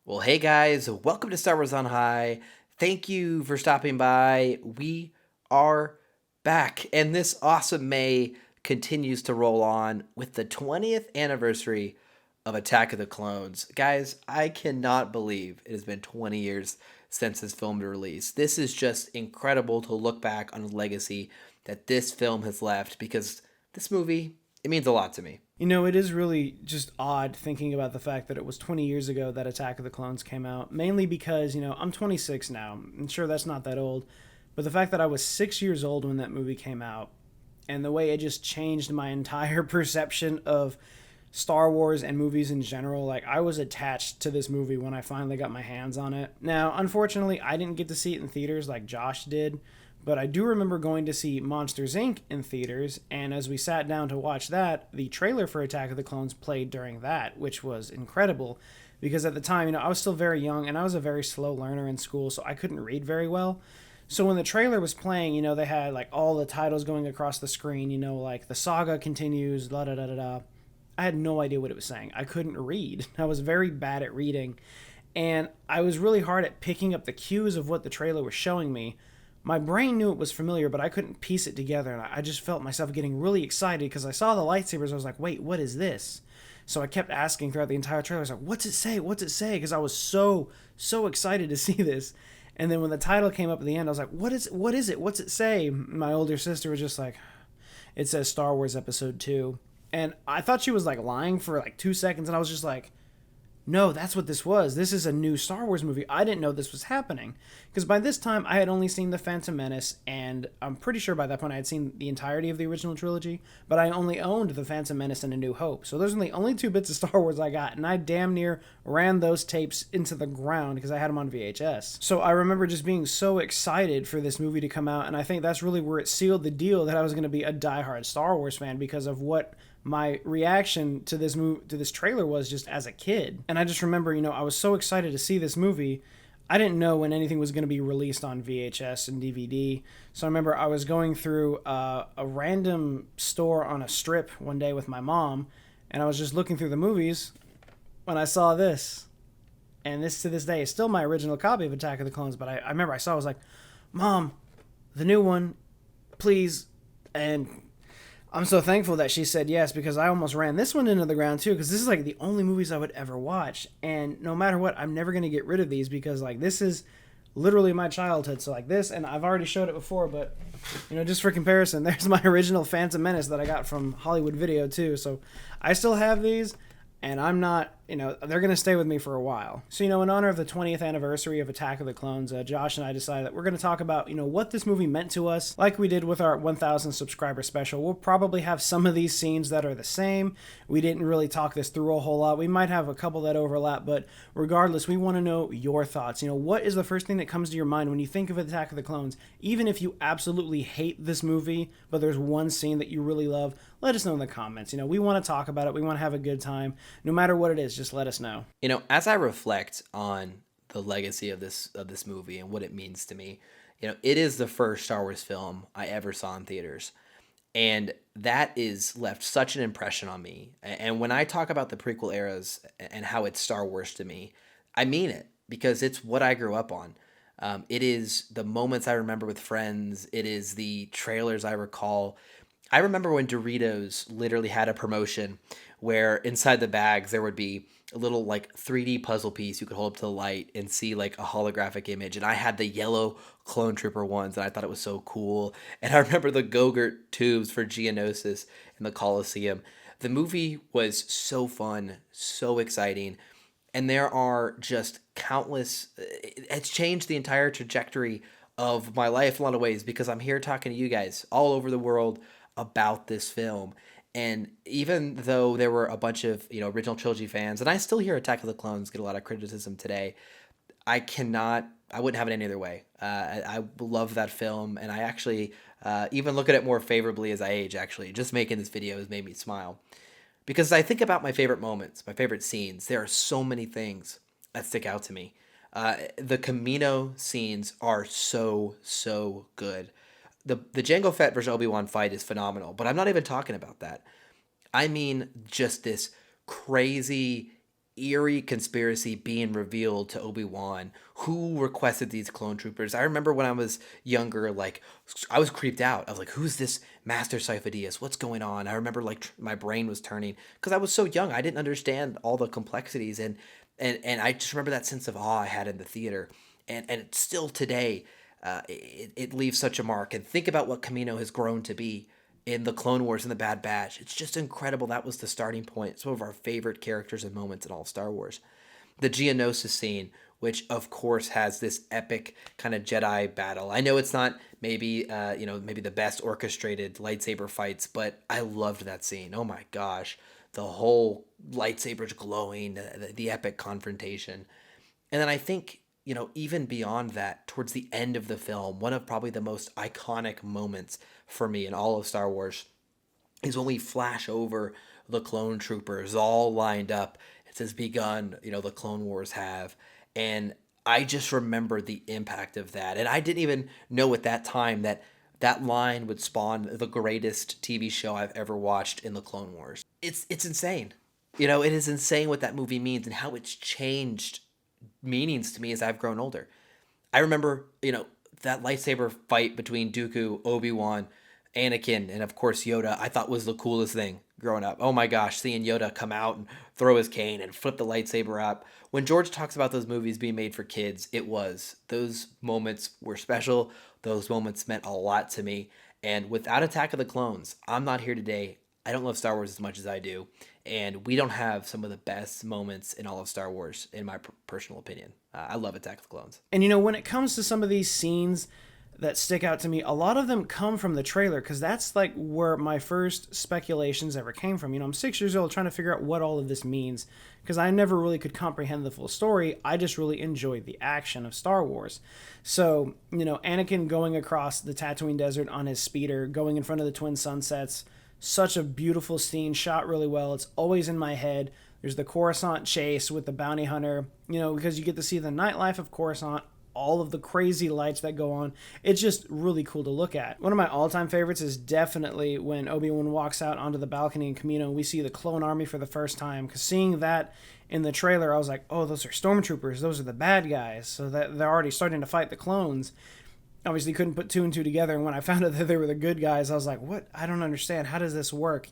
Well, hey guys, welcome to Star Wars on High. Thank you for stopping by. We are back, and this awesome May continues to roll on with the 20th anniversary of Attack of the Clones. Guys, I cannot believe it has been 20 years since this film released. This is just incredible to look back on the legacy that this film has left because this movie, it means a lot to me. It is really just odd thinking about the fact that it was 20 years ago that Attack of the Clones came out, mainly because, I'm 26 now. I'm sure that's not that old, but the fact that I was 6 years old when that movie came out and the way it just changed my entire perception of Star Wars and movies in general, like I was attached to this movie when I finally got my hands on it. Now, unfortunately, I didn't get to see it in theaters like Josh did, but I do remember going to see Monsters Inc. in theaters, and as we sat down to watch that, the trailer for Attack of the Clones played during that, which was incredible because at the time, I was still very young and I was a very slow learner in school, so I couldn't read very well. So when the trailer was playing, they had like all the titles going across the screen, like the saga continues, da da da da da. I had no idea what it was saying. I couldn't read. I was very bad at reading. And I was really hard at picking up the cues of what the trailer was showing me. My brain knew it was familiar, but I couldn't piece it together. And I just felt myself getting really excited because I saw the lightsabers. I was like, wait, what is this? So I kept asking throughout the entire trailer. I was like, what's it say? What's it say? Because I was so excited to see this. And then when the title came up at the end, I was like, what is it? What's it say? My older sister was just like, it says Star Wars Episode 2. And I thought she was like lying for like 2 seconds. And I was just like, no, that's what this was. This is a new Star Wars movie. I didn't know this was happening. Because by this time, I had only seen The Phantom Menace, and I'm pretty sure by that point I had seen the entirety of the original trilogy, but I only owned The Phantom Menace and A New Hope. So those are the only two bits of Star Wars I got, and I damn near ran those tapes into the ground because I had them on VHS. So I remember just being so excited for this movie to come out, and I think that's really where it sealed the deal that I was going to be a diehard Star Wars fan because of what my reaction to this trailer was just as a kid. And I just remember, I was so excited to see this movie. I didn't know when anything was going to be released on VHS and DVD. So I remember I was going through a random store on a strip one day with my mom, and I was just looking through the movies when I saw this. And this to this day is still my original copy of Attack of the Clones, but I remember I was like, Mom, the new one, please. And I'm so thankful that she said yes because I almost ran this one into the ground too because this is like the only movies I would ever watch. And no matter what, I'm never going to get rid of these because like this is literally my childhood. So like this, and I've already showed it before, but just for comparison, there's my original Phantom Menace that I got from Hollywood Video too. So I still have these. And I'm not, they're going to stay with me for a while. So, in honor of the 20th anniversary of Attack of the Clones, Josh and I decided that we're going to talk about, what this movie meant to us, like we did with our 1,000 subscriber special. We'll probably have some of these scenes that are the same. We didn't really talk this through a whole lot. We might have a couple that overlap, but regardless, we want to know your thoughts. What is the first thing that comes to your mind when you think of Attack of the Clones? Even if you absolutely hate this movie, but there's one scene that you really love, let us know in the comments. We want to talk about it. We want to have a good time. No matter what it is, just let us know. As I reflect on the legacy of this movie and what it means to me, it is the first Star Wars film I ever saw in theaters. And that is left such an impression on me. And when I talk about the prequel eras and how it's Star Wars to me, I mean it because it's what I grew up on. It is the moments I remember with friends. It is the trailers I recall. I remember when Doritos literally had a promotion where inside the bags there would be a little like 3D puzzle piece you could hold up to the light and see like a holographic image. And I had the yellow clone trooper ones and I thought it was so cool. And I remember the Go-Gurt tubes for Geonosis in the Coliseum. The movie was so fun, so exciting. And there are just countless, it's changed the entire trajectory of my life in a lot of ways because I'm here talking to you guys all over the world about this film. And even though there were a bunch of original trilogy fans, and I still hear Attack of the Clones get a lot of criticism today, I wouldn't have it any other way. I love that film, and I actually even look at it more favorably as I age. Actually, just making this video has made me smile because I think about my favorite moments, my favorite scenes. There are so many things that stick out to me. The Camino scenes are so good. The Jango Fett versus Obi-Wan fight is phenomenal, but I'm not even talking about that. I mean just this crazy eerie conspiracy being revealed to Obi-Wan, who requested these clone troopers. I remember when I was younger, like I was creeped out. I was like, who's this Master Sifo-Dyas? What's going on? I remember like my brain was turning because I was so young. I didn't understand all the complexities, and I just remember that sense of awe I had in the theater. And still today, it leaves such a mark. And think about what Camino has grown to be in the Clone Wars and the Bad Batch. It's just incredible. That was the starting point. Some of our favorite characters and moments in all of Star Wars. The Geonosis scene, which of course has this epic kind of Jedi battle. I know it's not maybe maybe the best orchestrated lightsaber fights, but I loved that scene. Oh my gosh, the whole lightsabers glowing, the epic confrontation. And then I think, even beyond that, towards the end of the film, one of probably the most iconic moments for me in all of Star Wars is when we flash over the clone troopers all lined up. It says begun, the Clone Wars have. And I just remember the impact of that. And I didn't even know at that time that that line would spawn the greatest TV show I've ever watched in the Clone Wars. It's insane. It is insane what that movie means and how it's changed meanings to me as I've grown older. I remember, that lightsaber fight between Dooku, Obi-Wan, Anakin, and of course Yoda, I thought was the coolest thing growing up. Oh my gosh, seeing Yoda come out and throw his cane and flip the lightsaber up. When George talks about those movies being made for kids, it was. Those moments were special. Those moments meant a lot to me. And without Attack of the Clones, I'm not here today. I don't love Star Wars as much as I do. And we don't have some of the best moments in all of Star Wars, in my personal opinion. I love Attack of the Clones. And when it comes to some of these scenes that stick out to me, a lot of them come from the trailer because that's like where my first speculations ever came from. I'm 6 years old trying to figure out what all of this means because I never really could comprehend the full story. I just really enjoyed the action of Star Wars. So, Anakin going across the Tatooine desert on his speeder, going in front of the twin sunsets, such a beautiful scene, shot really well. It's always in my head. There's the Coruscant chase with the bounty hunter, because you get to see the nightlife of Coruscant, all of the crazy lights that go on. It's just really cool to look at. One of my all-time favorites is definitely when Obi-Wan walks out onto the balcony in Kamino and we see the clone army for the first time. Because seeing that in the trailer, I was like, oh, those are stormtroopers. Those are the bad guys. So that they're already starting to fight the clones. Obviously couldn't put two and two together. And when I found out that they were the good guys, I was like, what? I don't understand. How does this work?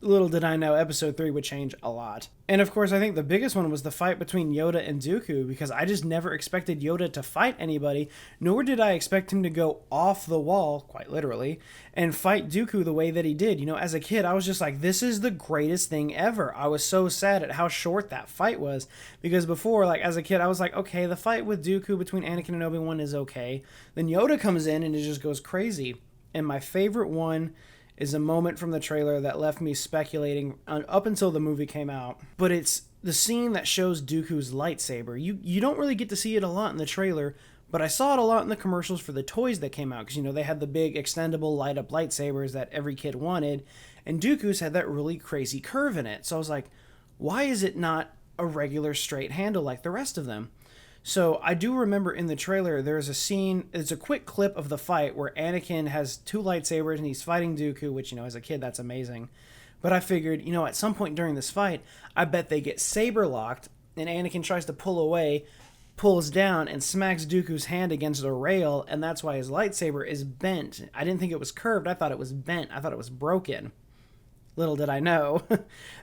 Little did I know episode 3 would change a lot. And of course, I think the biggest one was the fight between Yoda and Dooku, because I just never expected Yoda to fight anybody, nor did I expect him to go off the wall, quite literally, and fight Dooku the way that he did. As a kid, I was just like, this is the greatest thing ever. I was so sad at how short that fight was, because before, like, as a kid, I was like, okay, the fight with Dooku between Anakin and Obi-Wan is okay. Then Yoda comes in and it just goes crazy. And my favorite one is a moment from the trailer that left me speculating up until the movie came out. But it's the scene that shows Dooku's lightsaber. You don't really get to see it a lot in the trailer, but I saw it a lot in the commercials for the toys that came out. Because, they had the big extendable light-up lightsabers that every kid wanted. And Dooku's had that really crazy curve in it. So I was like, why is it not a regular straight handle like the rest of them? So I do remember in the trailer, there's a scene, it's a quick clip of the fight where Anakin has two lightsabers and he's fighting Dooku, which, as a kid, that's amazing. But I figured, at some point during this fight, I bet they get saber locked and Anakin tries to pull away, pulls down and smacks Dooku's hand against a rail, and that's why his lightsaber is bent. I didn't think it was curved, I thought it was bent, I thought it was broken. Little did I know.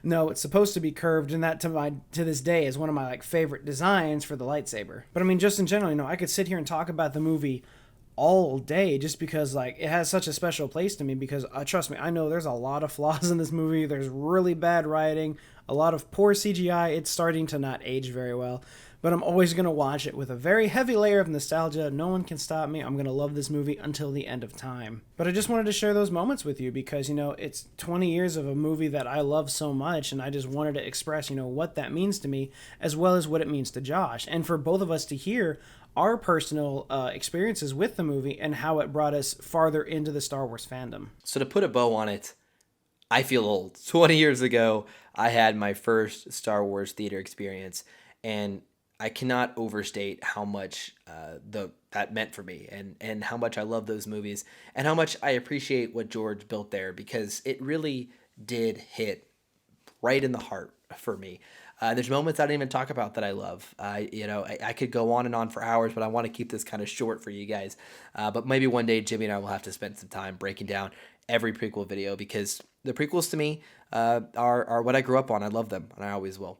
No, it's supposed to be curved, and that to this day is one of my favorite designs for the lightsaber. But I mean, just in general, I could sit here and talk about the movie all day just because it has such a special place to me because trust me, I know there's a lot of flaws in this movie. There's really bad writing, a lot of poor CGI. It's starting to not age very well. But I'm always going to watch it with a very heavy layer of nostalgia. No one can stop me. I'm going to love this movie until the end of time. But I just wanted to share those moments with you because, it's 20 years of a movie that I love so much, and I just wanted to express, what that means to me, as well as what it means to Josh. And for both of us to hear our personal experiences with the movie and how it brought us farther into the Star Wars fandom. So to put a bow on it, I feel old. 20 years ago, I had my first Star Wars theater experience, and I cannot overstate how much that meant for me and how much I love those movies and how much I appreciate what George built there because it really did hit right in the heart for me. There's moments I didn't even talk about that I love. I could go on and on for hours, but I want to keep this kind of short for you guys. But maybe one day Jimmy and I will have to spend some time breaking down every prequel video because the prequels to me are what I grew up on. I love them, and I always will.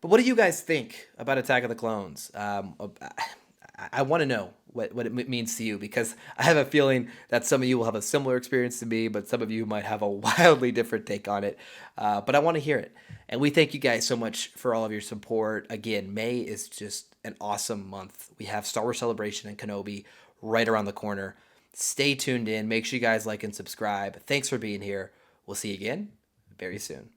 But what do you guys think about Attack of the Clones? I want to know what it means to you because I have a feeling that some of you will have a similar experience to me, but some of you might have a wildly different take on it. But I want to hear it. And we thank you guys so much for all of your support. Again, May is just an awesome month. We have Star Wars Celebration and Kenobi right around the corner. Stay tuned in. Make sure you guys like and subscribe. Thanks for being here. We'll see you again very soon.